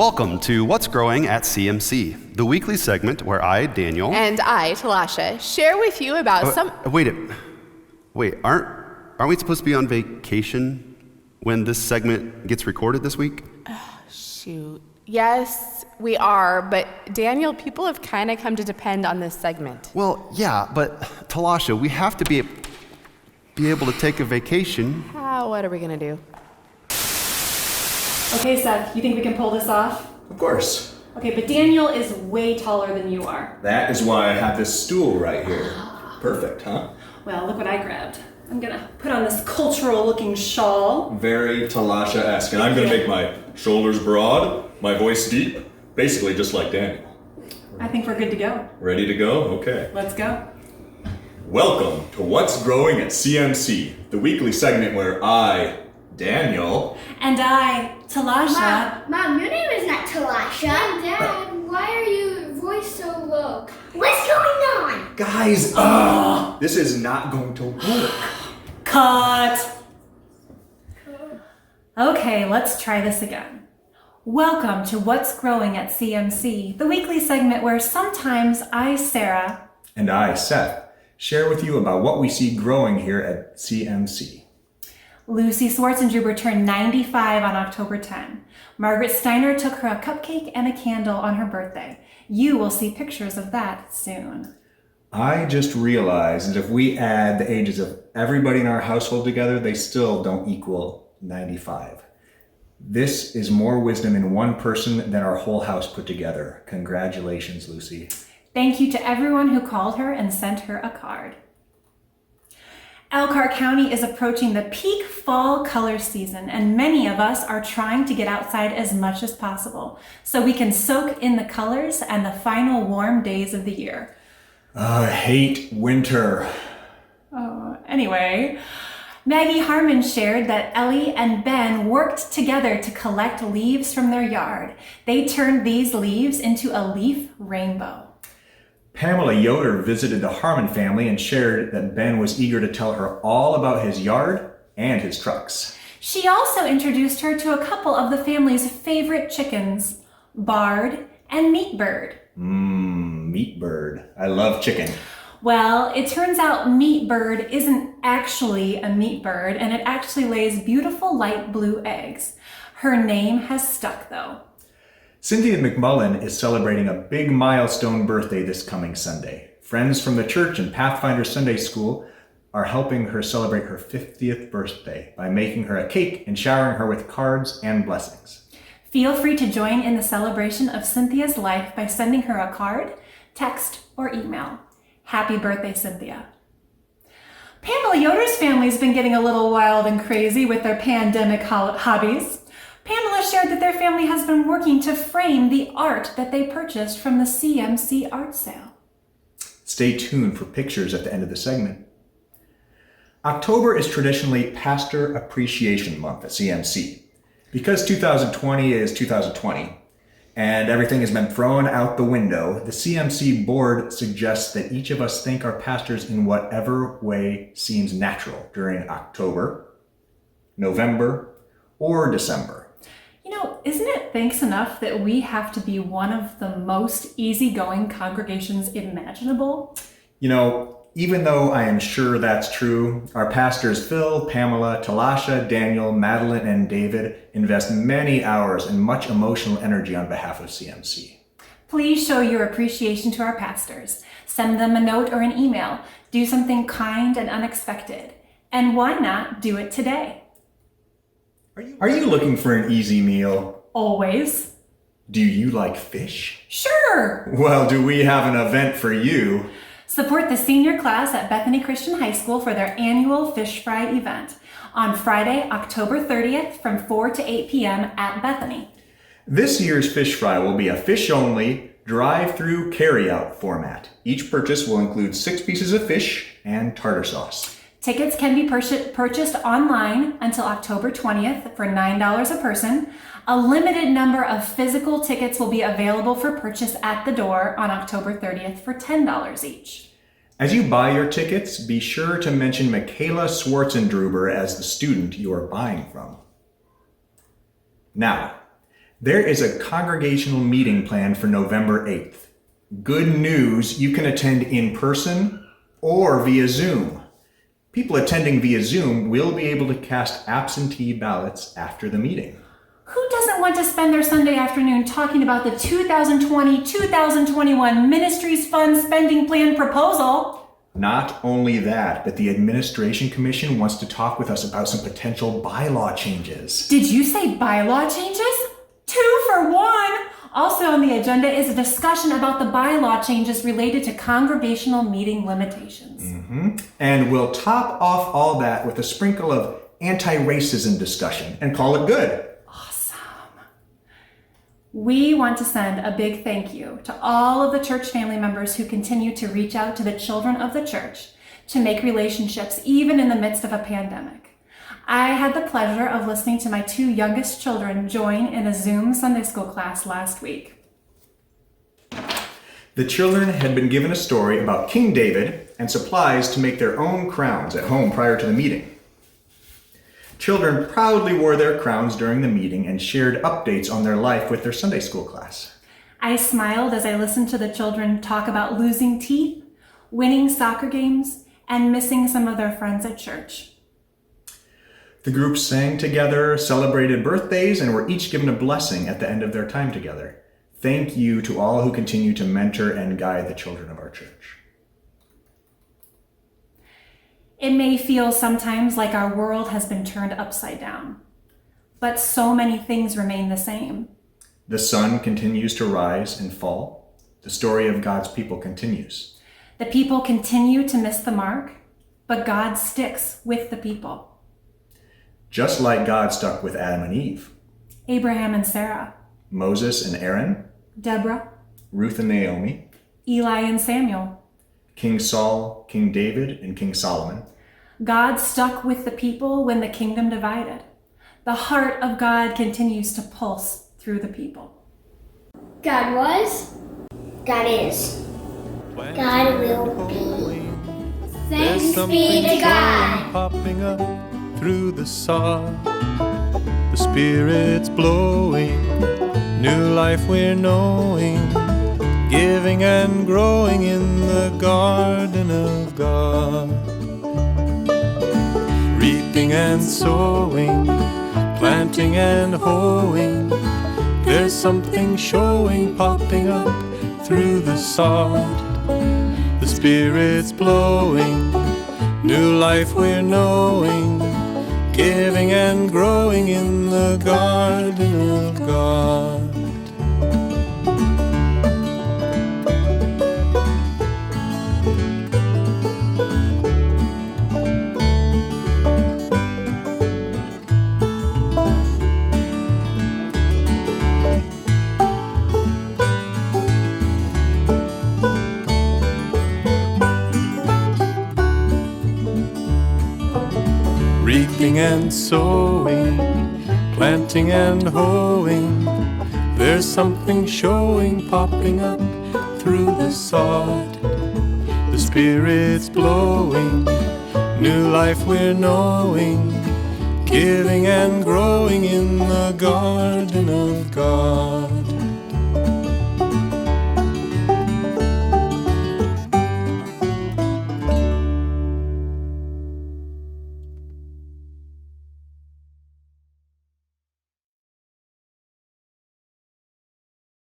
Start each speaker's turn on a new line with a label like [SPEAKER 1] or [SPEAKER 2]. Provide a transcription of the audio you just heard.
[SPEAKER 1] welcome to What's Growing at CMC, the weekly segment where I, Daniel,
[SPEAKER 2] and I, Talasha, share with you about
[SPEAKER 1] Wait, aren't we supposed to be on vacation when this segment gets recorded this week?
[SPEAKER 2] Shoot. Yes, we are, but Daniel, people have kind of come to depend on this segment.
[SPEAKER 1] Well, yeah, but Talasha, we have to be able to take a vacation.
[SPEAKER 2] What are we gonna do?
[SPEAKER 3] Okay, Seth, you think we can pull this off?
[SPEAKER 4] Of course.
[SPEAKER 3] Okay, but Daniel is way taller than you are.
[SPEAKER 4] That is why I have this stool right here. Perfect, huh?
[SPEAKER 3] Well, look what I grabbed. I'm gonna put on this cultural-looking shawl.
[SPEAKER 4] Very Talasha-esque, and I'm gonna make my shoulders broad, my voice deep, basically just like Daniel.
[SPEAKER 3] I think we're good to go.
[SPEAKER 4] Ready to go? Okay.
[SPEAKER 3] Let's go.
[SPEAKER 4] Welcome to What's Growing at CMC, the weekly segment where I, Daniel,
[SPEAKER 3] and I, Talasha.
[SPEAKER 5] Mom, your name is not Talasha.
[SPEAKER 6] Dad, why are your voice so low?
[SPEAKER 5] What's going on?
[SPEAKER 4] guys, this is not going to work.
[SPEAKER 3] Cut! Okay, let's try this again. Welcome to What's Growing at CMC, the weekly segment where sometimes I, Sarah,
[SPEAKER 4] And I, Seth, share with you about what we see growing here at CMC.
[SPEAKER 3] Lucy Swartzendruber turned 95 on October 10. Margaret Steiner took her a cupcake and a candle on her birthday. You will see pictures of that soon.
[SPEAKER 4] I just realized that if we add the ages of everybody in our household together, they still don't equal 95. This is more wisdom in one person than our whole house put together. Congratulations, Lucy.
[SPEAKER 3] Thank you to everyone who called her and sent her a card. Elkhart County is approaching the peak fall color season, and many of us are trying to get outside as much as possible so we can soak in the colors and the final warm days of the year.
[SPEAKER 4] I hate winter.
[SPEAKER 3] Anyway, Maggie Harmon shared that Ellie and Ben worked together to collect leaves from their yard. They turned these leaves into a leaf rainbow.
[SPEAKER 4] Pamela Yoder visited the Harmon family and shared that Ben was eager to tell her all about his yard and his trucks.
[SPEAKER 3] She also introduced her to a couple of the family's favorite chickens, Bard and Meatbird.
[SPEAKER 4] Meatbird. I love chicken.
[SPEAKER 3] Well, it turns out Meatbird isn't actually a meat bird, and it actually lays beautiful light blue eggs. Her name has stuck, though.
[SPEAKER 4] Cynthia McMullen is celebrating a big milestone birthday this coming Sunday. Friends from the church and Pathfinder Sunday School are helping her celebrate her 50th birthday by making her a cake and showering her with cards and blessings.
[SPEAKER 3] Feel free to join in the celebration of Cynthia's life by sending her a card, text, or email. Happy birthday, Cynthia. Pamela Yoder's family's been getting a little wild and crazy with their pandemic hobbies. Pamela shared that their family has been working to frame the art that they purchased from the CMC art sale.
[SPEAKER 4] Stay tuned for pictures at the end of the segment. October is traditionally Pastor Appreciation Month at CMC. Because 2020 is 2020, and everything has been thrown out the window, the CMC board suggests that each of us thank our pastors in whatever way seems natural during October, November, or December.
[SPEAKER 3] You know, isn't it thanks enough that we have to be one of the most easygoing congregations imaginable?
[SPEAKER 4] You know, even though I am sure that's true, our pastors Phil, Pamela, Talasha, Daniel, Madeline, and David invest many hours and much emotional energy on behalf of CMC.
[SPEAKER 3] Please show your appreciation to our pastors. Send them a note or an email. Do something kind and unexpected. And why not do it today?
[SPEAKER 4] Are you looking for an easy meal?
[SPEAKER 3] Always.
[SPEAKER 4] Do you like fish?
[SPEAKER 3] Sure.
[SPEAKER 4] Well, do we have an event for you?
[SPEAKER 3] Support the senior class at Bethany Christian High School for their annual Fish Fry event on Friday, October 30th from 4 to 8 p.m. at Bethany.
[SPEAKER 4] This year's Fish Fry will be a fish-only, drive-through carry-out format. Each purchase will include 6 pieces of fish and tartar sauce.
[SPEAKER 3] Tickets can be purchased online until October 20th for $9 a person. A limited number of physical tickets will be available for purchase at the door on October 30th for $10 each.
[SPEAKER 4] As you buy your tickets, be sure to mention Michaela Swartzendruber as the student you are buying from. Now, There is a congregational meeting planned for November 8th. Good news, you can attend in person or via Zoom. People attending via Zoom will be able to cast absentee ballots after the meeting.
[SPEAKER 3] Who doesn't want to spend their Sunday afternoon talking about the 2020-2021 Ministries Fund Spending Plan proposal?
[SPEAKER 4] Not only that, but the Administration Commission wants to talk with us about some potential bylaw changes.
[SPEAKER 3] Did you say bylaw changes? 2 for 1! Also on the agenda is a discussion about the bylaw changes related to congregational meeting limitations.
[SPEAKER 4] And we'll top off all that with a sprinkle of anti-racism discussion and call it good.
[SPEAKER 3] We want to send a big thank you to all of the church family members who continue to reach out to the children of the church to make relationships even in the midst of a pandemic. I had the pleasure of listening to my 2 youngest children join in a Zoom Sunday school class last week.
[SPEAKER 4] The children had been given a story about King David and supplies to make their own crowns at home prior to the meeting. Children proudly wore their crowns during the meeting and shared updates on their life with their Sunday school class.
[SPEAKER 3] I smiled as I listened to the children talk about losing teeth, winning soccer games, and missing some of their friends at church.
[SPEAKER 4] The group sang together, celebrated birthdays, and were each given a blessing at the end of their time together. Thank you to all who continue to mentor and guide the children of our church.
[SPEAKER 3] It may feel sometimes like our world has been turned upside down, but so many things remain the same.
[SPEAKER 4] The sun continues to rise and fall. The story of God's people continues.
[SPEAKER 3] The people continue to miss the mark, but God sticks with the people.
[SPEAKER 4] Just like God stuck with Adam and Eve,
[SPEAKER 3] Abraham and Sarah,
[SPEAKER 4] Moses and Aaron,
[SPEAKER 3] Deborah,
[SPEAKER 4] Ruth and Naomi,
[SPEAKER 3] Eli and Samuel.
[SPEAKER 4] King Saul, King David, and King Solomon.
[SPEAKER 3] God stuck with the people when the kingdom divided. The heart of God continues to pulse through the people.
[SPEAKER 6] God was.
[SPEAKER 5] God is. God will be.
[SPEAKER 6] Thanks be to God.
[SPEAKER 7] Popping up through the sod. The Spirit's blowing. New life we're knowing. Giving and growing in the garden of God. Reaping and sowing, planting and hoeing. There's something showing, popping up through the sod. The Spirit's blowing, new life we're knowing. Giving and growing in the garden of God. Reaping and sowing, planting and hoeing. There's something showing, popping up through the sod. The Spirit's blowing, new life we're knowing. Giving and growing in the garden of God.